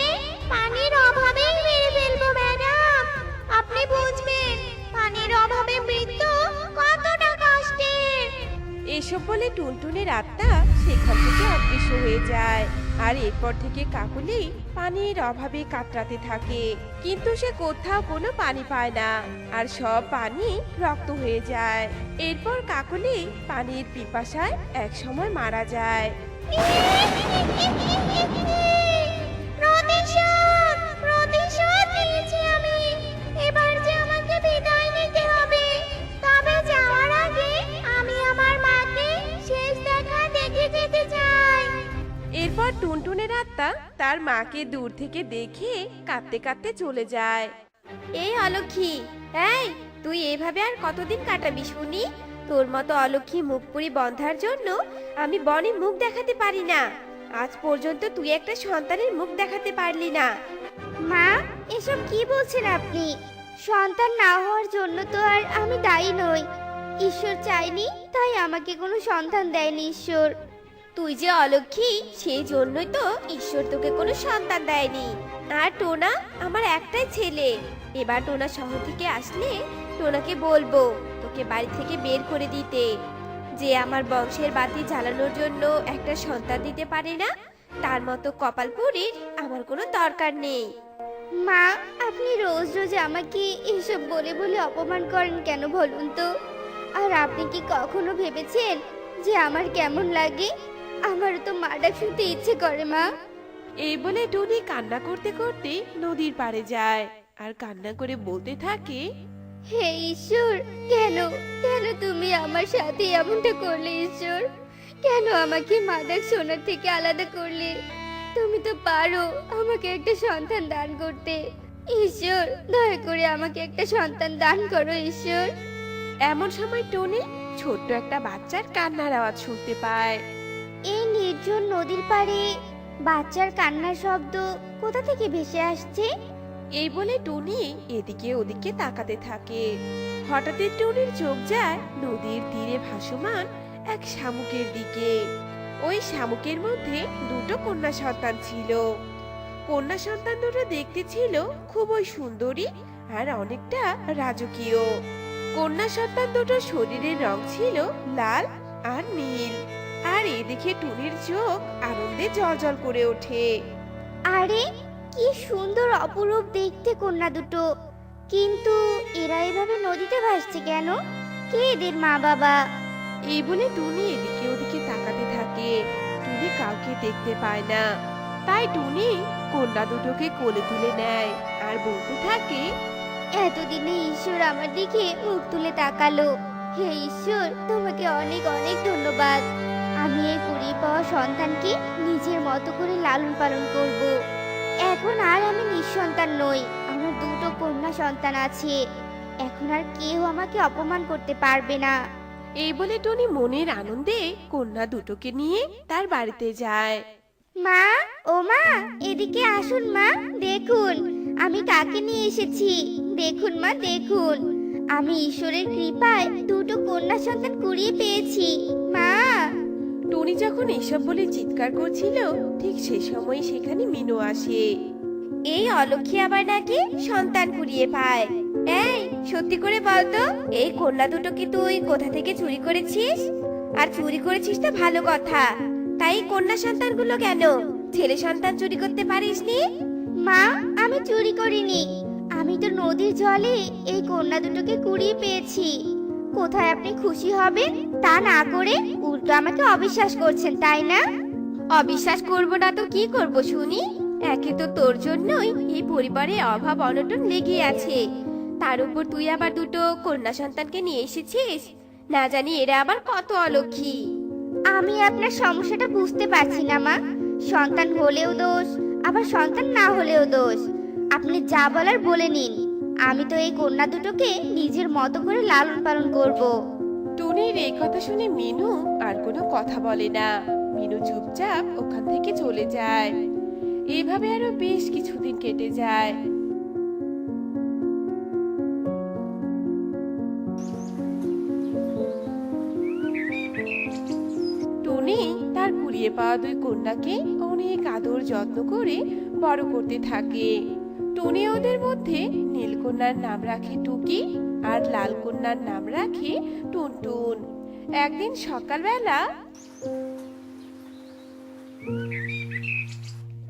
পানির অভাবেই মেরে ফেলবো ম্যাডাম। আপনি বুঝবেন পানির অভাবে মৃত্যু কতটা কষ্টের। এসব বলে টুনটুনের আত্মা সেখান থেকে অদৃশ্য হয়ে যায়, আর এরপর থেকে কাকুলি পানির অভাবে কাতরাতে থাকে। কিন্তু সে কোথাও কোনো পানি পায় না, আর সব পানি রক্ত হয়ে যায়। এরপর কাকুলি পানির পিপাসায় একসময় মারা যায়। প্রতিশোধ নিয়েছি আমি, এবার যে আমাকে বিদায় নিতে হবে। তবে যাওয়ার আগে আমি আমার মাকে শেষ দেখা দেখে যেতে চাই। এরপর টুনটুনের আত্মা তার মাকে দূর থেকে দেখে কাঁদতে কাঁদতে চলে যায়। এই অলক্ষী, এই তুই এভাবে আর কতদিন কাটাবি শুনি? তোর মতো অলক্ষী মুখ পুরি বন্ধার জন্য আমি বনে মুখ দেখাতে পারি না। আজ পর্যন্ত তুই একটা সন্তানের মুখ দেখাতে পারলি না। মা, এসব কি বলছেন আপনি? সন্তান না হওয়ার জন্য তো আর আমি দায়ী নই। ঈশ্বর চাইনি, তাই আমাকে কোনো সন্তান দেয়নি ঈশ্বর। তুই যে অলক্ষী, সেই জন্যই তো ঈশ্বর তোকে কোনো সন্তান দেয়নি। আর টোনা আমার একটাই ছেলে। এবার টোনা শহর থেকে আসলে টোনাকে বলবো তোকে বাড়ি থেকে বের করে দিতে। যে আমার বংশের বাতি জ্বালানোর জন্য একটা সন্তান দিতে পারে না, তার মতো কপালপুরীর আমার কোনো দরকার নেই। মা, আপনি রোজ রোজ আমাকে এসব বলে বলে অপমান করেন কেন বলুন তো? আর আপনি কি কখনো ভেবেছেন যে আমার কেমন লাগে? আমারও তো মা ডাক শুনতে ইচ্ছে করে মা। এই বলে টুনি কান্না করতে করতে নদীর পাড়ে যায় আর কান্না করে বলতে থাকে, হে ঈশ্বর, কেন কেন তুমি আমার সাথে এমনটা করলে ঈশ্বর? কেন আমাকে মা ডাক শোনার থেকে আলাদা করলে? তুমি তো পারো আমাকে একটা সন্তান দান করতে। ঈশ্বর, দয়া করে আমাকে একটা সন্তান দান করো ঈশ্বর। এমন সময় টুনি ছোট্ট একটা বাচ্চার কান্নার আওয়াজ শুনতে পায়। এই নির্জন নদীর পাড়ে বাচ্চার কান্নার শব্দ কোথা থেকে ভেসে আসছে? এই বলে টুনি এদিকে ওদিকে তাকাতে থাকে। হঠাৎই টুনির চোখ যায় নদীর তীরে ভাসমান এক শামুকের দিকে। ওই শামুকের মধ্যে দুটো কন্যা সন্তান ছিল। কন্যা সন্তান দুটো দেখতে ছিল খুবই সুন্দরী আর অনেকটা রাজকীয়। কন্যা সন্তান দুটো শরীরের রং ছিল লাল আর নীল। আর এই দেখে টুনির চোখ আনন্দে জ্বলজ্বল করে ওঠে। আরে, কি সুন্দর অপরূপ দেখতে কন্যা দুটো! কিন্তু এরা এভাবে নদীতে ভাসছে কেন? কে এদের মা বাবা? এই বলে টুনি এদিকে ওদিকে তাকাতে থাকে। টুনি কাউকে দেখতে পায় না। তাই টুনি কন্যা দুটোকে কোলে তুলে নেয় আর বলতে থাকে, এতদিনে ঈশ্বর আমার দিকে মুখ তুলে তাকালো। হে ঈশ্বর, তোমাকে অনেক অনেক ধন্যবাদ। আমি এই কুড়িয়ে পাওয়া সন্তানকে নিজের মতো করে লালন পালন করব। এখন আর আমি নিঃসন্তান নই, আমার দুটো কন্যা সন্তান আছে। এখন আর কেউ আমাকে অপমান করতে পারবে না। এই বলে টুনি মনের আনন্দে কন্যা দুটোকে নিয়ে তার বাড়িতে যায়। মা, ও মা, এদিকে আসুন মা। দেখুন আমি কাকে নিয়ে এসেছি। দেখুন মা, দেখুন আমি ঈশ্বরের কৃপায় দুটো কন্যা সন্তান কুড়িয়ে পেয়েছি। মা! টুনি যখন এসব বলে চিৎকার করছিল, ঠিক সেই সময় সেখানে মিনু আসে। এই অলক্ষী আবার নাকি সন্তান কুড়িয়ে পায়। এই, সত্যি করে বলতো, এই কন্যা দুটো কি তুই কোথা থেকে চুরি করেছিস? আর চুরি করেছিস তো ভালো কথা, তাই কন্যা সন্তানগুলো কেন? ছেলে সন্তান চুরি করতে পারিসনি? মা, আমি চুরি করিনি। আমি তো নদীর জলে এই কন্যা দুটোকে কুড়িয়ে পেয়েছি। কোথায় আপনি খুশি হবেন তা না করে উল্টো আমাকে অবিশ্বাস করছেন, তাই না? অবিশ্বাস করব না তো কি করব শুনি? একে তো তোর জন্যই এই পরিবারে অভাব অনটন লেগে আছে, তার উপর তুই আবার দুটো কন্যা সন্তানকে নিয়ে এসেছিস। না জানি এরা আবার কত অলক্ষী। আমি আপনার সমস্যাটা বুঝতে পারছি না মা। সন্তান হলেও দোষ, আবার সন্তান না হলেও দোষ। আপনি যা বলার বলে নিন। আমি তো এই কন্যা দুটোকে নিজের মতো করে লালন পালন করব। টুনির এই কথা শুনে মিনু আর কোনো কথা বলে না। মিনু চুপচাপ ওখান থেকে চলে যায়। এইভাবে আরো বেশ কিছুদিন কেটে যায়। টুনি তার কুড়িয়ে পাওয়া দুই কন্যাকে অনেক আদর যত্ন করে বড় করতে থাকে। টুনি ওদের মধ্যে নীলকন্যার নাম রাখে টুকি আর লাল কন্যার নাম রাখে টুনটুন। একদিন সকালবেলা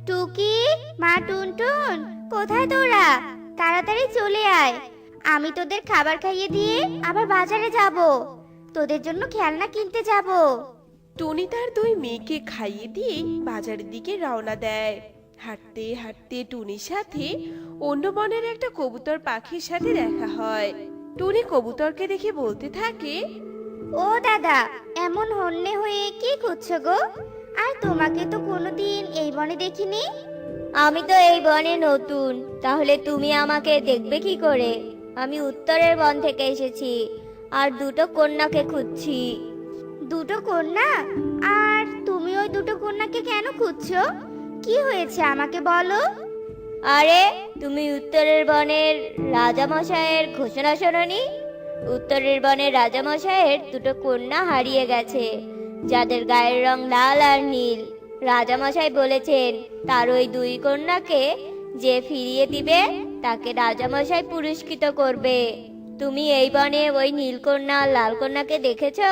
টুকি, মা টুনটুন, কোথায় তোরা? তাড়াতাড়ি চলে আয়। আমি তোদের খাবার খাইয়ে দিয়ে আবার বাজারে যাব। তোদের জন্য খেলনা কিনতে যাব। টুনি তার দুই মেয়েকে খাইয়ে দিয়ে বাজারের দিকে রওনা দেয়। হাঁটতে হাঁটতে টুনির সাথে অন্য বনের একটা কবুতর পাখির সাথে দেখা হয়। টুনি কবুতরকে দেখে বলতে থাকে, ও দাদা, এমন হন্যে হয়ে কি করছো গো? আর তোমাকে তো কোনোদিন এই বনে দেখিনি। আমি তো এই বনে নতুন, তাহলে তুমি আমাকে দেখবে কি করে? আমি উত্তরের বন থেকে এসেছি আর দুটো কন্যাকে খুঁজছি। দুটো কন্যা? আর তুমি ওই দুটো কন্যাকে কেন খুঁজছো? কি হয়েছে আমাকে বলো। আরে, তুমি উত্তরের বনের রাজামশাইয়ের ঘোষণা শোনোনি? উত্তরের বনের রাজামশাইয়ের দুটো কন্যা হারিয়ে গেছে, যাদের গায়ের রং লাল আর নীল। রাজামশাই বলেছেন তার ওই দুই কন্যাকে যে ফিরিয়ে দিবে তাকে রাজামশাই পুরস্কৃত করবে। তুমি এই বনে ওই নীলকন্যা আর লাল কন্যাকে দেখেছো?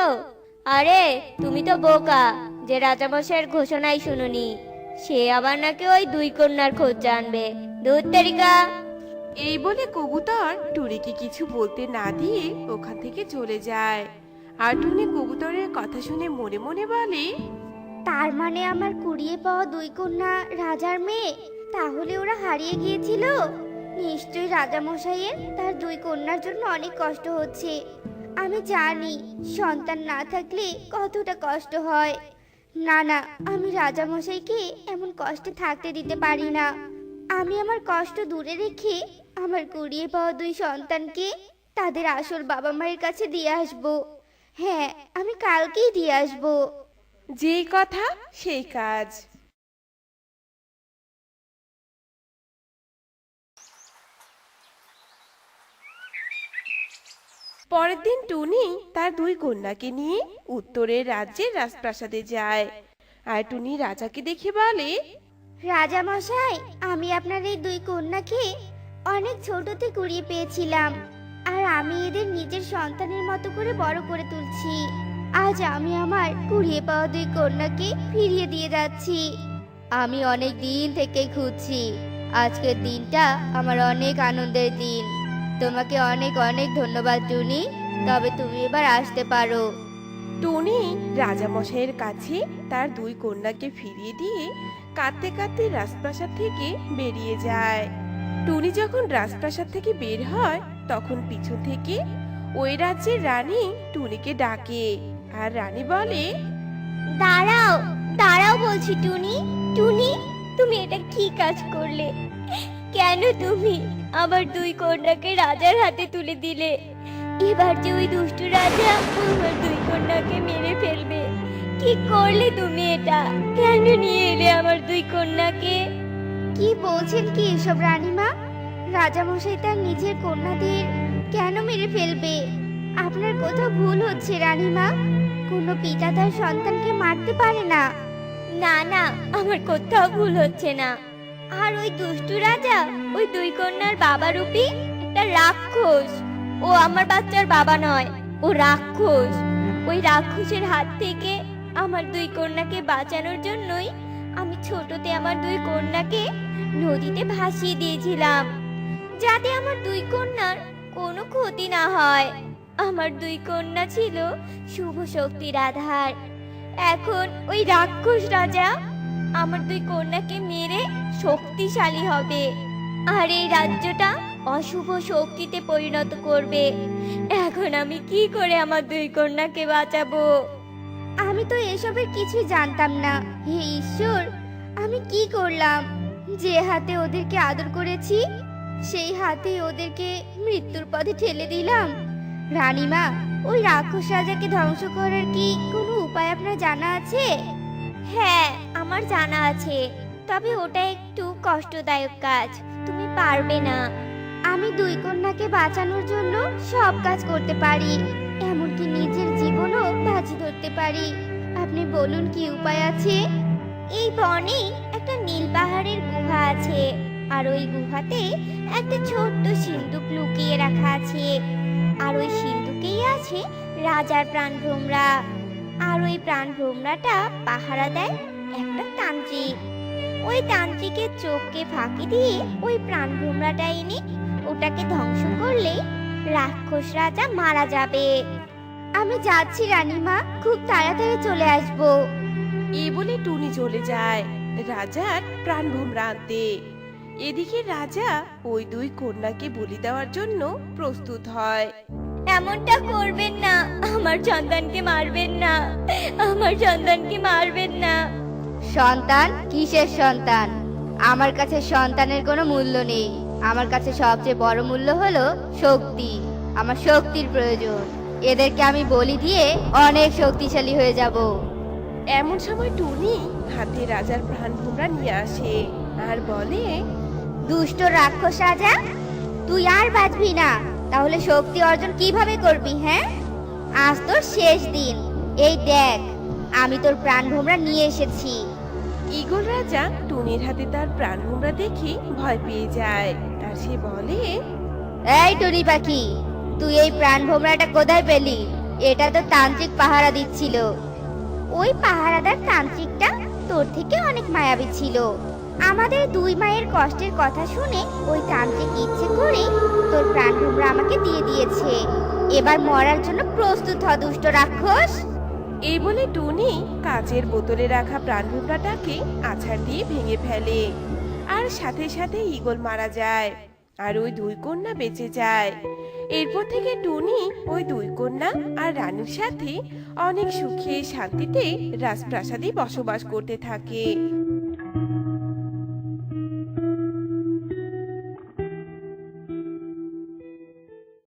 আরে, তুমি তো বোকা যে রাজামশাইয়ের ঘোষণাই শুনুনি। সে আবার নাকি ওই দুই কন্যার খোঁজ জানবে। ধুর তেরিকা! এই বলে কবুতর টুনিকে কিছু বলতে না দিয়ে ওখান থেকে চলে যায়। আর টুনি কবুতরের কথা শুনে মনে মনে বলে, তার মানে আমার কুড়িয়ে পাওয়া দুই কন্যা রাজার মেয়ে, তাহলে ওরা হারিয়ে গিয়েছিল। নিশ্চয়ই রাজামশাইয়ের তার দুই কন্যার জন্য অনেক কষ্ট হচ্ছে। আমি জানি সন্তান না থাকলে কতটা কষ্ট হয়। না না, আমি রাজামশাইকে এমন কষ্টে থাকতে দিতে পারি না। আমি আমার কষ্ট দূরে রেখে আমার কুড়িয়ে পাওয়া দুই সন্তানকে তাদের আসল বাবা মায়ের কাছে দিয়ে আসবো। হ্যাঁ, আমি কালকেই দিয়ে আসবো। যেই কথা সেই কাজ। পরের দিন টুনি তার দুই কন্যাকে নিয়ে উত্তরের রাজ্যের রাজপ্রাসাদে যায়। আর টুনি রাজাকে দেখে বলে, রাজামশাই, আমি আপনার এই দুই কন্যাকে অনেক ছোটতে কুড়িয়ে পেয়েছিলাম, আর আমি এদের নিজের সন্তানের মতো করে বড় করে তুলছি। আজ আমি আমার কুড়িয়ে পাওয়া দুই কন্যাকে ফিরিয়ে দিয়ে যাচ্ছি। আমি অনেক দিন থেকেই খুঁজছি। আজকের দিনটা আমার অনেক আনন্দের দিন। তোমাকে অনেক অনেক ধন্যবাদ টুনি। তবে তুমি এবার আসতে পারো। টুনি রাজামশাইয়ের কাছে তার দুই কন্যাকে ফিরিয়ে দিয়ে কাঁদতে কাঁদতে রাজপ্রাসাদ থেকে বেরিয়ে যায়। টুনি যখন রাজপ্রাসাদ থেকে বের হয় তখন পিছন থেকে ওই রাজ্যের রানী টুনিকে ডাকে। আর রানী বলে, দাঁড়াও দাঁড়াও বলছি টুনি। টুনি, তুমি এটা কি কাজ করলে? কেন তুমি আমার দুই কন্যাকে রাজার হাতে তুলে দিলে? এবার যে ওই দুষ্টু রাজা আমার দুই কন্যাকে মেরে ফেলবে। কি করলে তুমি এটা? কেন নিয়ে এলে আমার দুই কন্যাকে? কি বলছেন কি এসব রানীমা? রাজামশাই তার নিজের কন্যাদের কেন মেরে ফেলবে? আপনার কোথাও ভুল হচ্ছে রানীমা। কোনো পিতা তার সন্তানকে মারতে পারে না। না না, আমার কোথাও ভুল হচ্ছে না। আর ওই দুষ্টু রাজা ওই দুই কন্যার বাবা রূপী একটা রাক্ষস। ও আমার বাচ্চার বাবা নয়, ও রাক্ষস। ওই রাক্ষসের হাত থেকে আমার দুই কন্যাকে বাঁচানোর জন্যই আমি ছোটতে আমার দুই কন্যাকে নদীতে ভাসিয়ে দিয়েছিলাম, যাতে আমার দুই কন্যার কোনো ক্ষতি না হয়। আমার দুই কন্যা ছিল শুভ শক্তির আধার। এখন ওই রাক্ষস রাজা আমার দুই কন্যাকে মেরে শক্তিশালী হবে, আর এই রাজ্যটা অশুভ শক্তিতে পরিণত করবে। এখন আমি কি করে আমার দুই কন্যাকে বাঁচাবো? আমি তো এসবের কিছু জানতাম না। হে ঈশ্বর, আমি কি করলাম? যে হাতে ওদেরকে আদর করেছি সেই হাতে ওদেরকে মৃত্যুর পথে ঠেলে দিলাম। রানীমা, ওই রাক্ষস রাজাকে ধ্বংস করার কি কোনো উপায় আপনার জানা আছে? হ্যাঁ, আমার জানা আছে, তবে ওটা একটু কষ্টদায়ক কাজ। তুমি পারবে না। আমি দুই কন্যাকে বাঁচানোর জন্য সব কাজ করতে পারি, এমনকি নিজের জীবনও বাজি ধরতে পারি। আপনি বলুন কি উপায় আছে? এই বনে একটা নীল পাহাড়ের গুহা আছে, আর ওই গুহাতে একটা ছোট্ট সিন্দুক লুকিয়ে রাখা আছে। আর ওই সিন্ধুকেই আছে রাজার প্রাণভ্রমরা। আর ওই প্রাণভ্রমরাটা পাহারা দেয় একটা তান্ত্রিক। ওই তান্ত্রিকের চোখকে ফাঁকি দিয়ে ওই প্রাণভ্রমরাটা এনে ওটাকে ধ্বংস করলে রাক্ষস রাজা মারা যাবে। আমি যাচ্ছি রানীমা, খুব তাড়াতাড়ি চলে আসবো। এই বলে টুনি চলে যায় রাজার প্রাণভোমরা আনতে। এদিকে রাজা ওই দুই কন্যাকে বলি দেওয়ার জন্য প্রস্তুত হয়। এমনটা করবেন না, আমার সন্তানকে মারবেন না, আমার সন্তানকে মারবেন না। সন্তান? কিসের সন্তান? আমার কাছে সন্তানের কোনো মূল্য নেই। আমার কাছে সবচেয়ে বড় মূল্য হলো শক্তি। আমার শক্তির প্রয়োজন। এদেরকে আমি বলি দিয়ে অনেক শক্তিশালী হয়ে যাব। এমন সময় টুনি হাতে রাজার প্রাণভোমরা নিয়ে আসে আর বলে, দুষ্ট রাক্ষস রাজা, তুই আর বাঁচবি না। তাহলে শক্তি অর্জন কিভাবে করবি? হ্যাঁ, আজ তোর শেষ দিন। এই দেখ, আমি তোর প্রাণ ভোমরা নিয়ে এসেছি। ঈগল রাজা টুনির হাতে তার প্রাণভোমরা দেখে ভয় পেয়ে যায়। আর সে বলে, এই টুনি পাখি, তুই এই প্রাণ ভোমরাটা কোথায় পেলি? এটা তো তান্ত্রিক পাহারা দিচ্ছিল। ওই পাহারাদার তান্ত্রিকটা তোর থেকে অনেক মায়াবী ছিল। আমাদের দুই মায়ের কষ্টের কথা শুনে ওই তান্ত্রিক ইচ্ছে করে তোর প্রাণ ভোমরা আমাকে দিয়ে দিয়েছে। এবার মরার জন্য প্রস্তুত হ, দুষ্ট রাক্ষস। এই বলে টুনি কাচের বোতলে রাখা প্রাণভোমরাটাকে আছাড় দিয়ে ভেঙে ফেলে। আর সাথে সাথে ঈগল মারা যায়। আর ওই দুই কন্যা বেঁচে যায়। এরপর থেকে টুনি ওই দুই কন্যা আর রানীর সাথে অনেক সুখে শান্তিতে রাজপ্রাসাদে বসবাস করতে থাকে।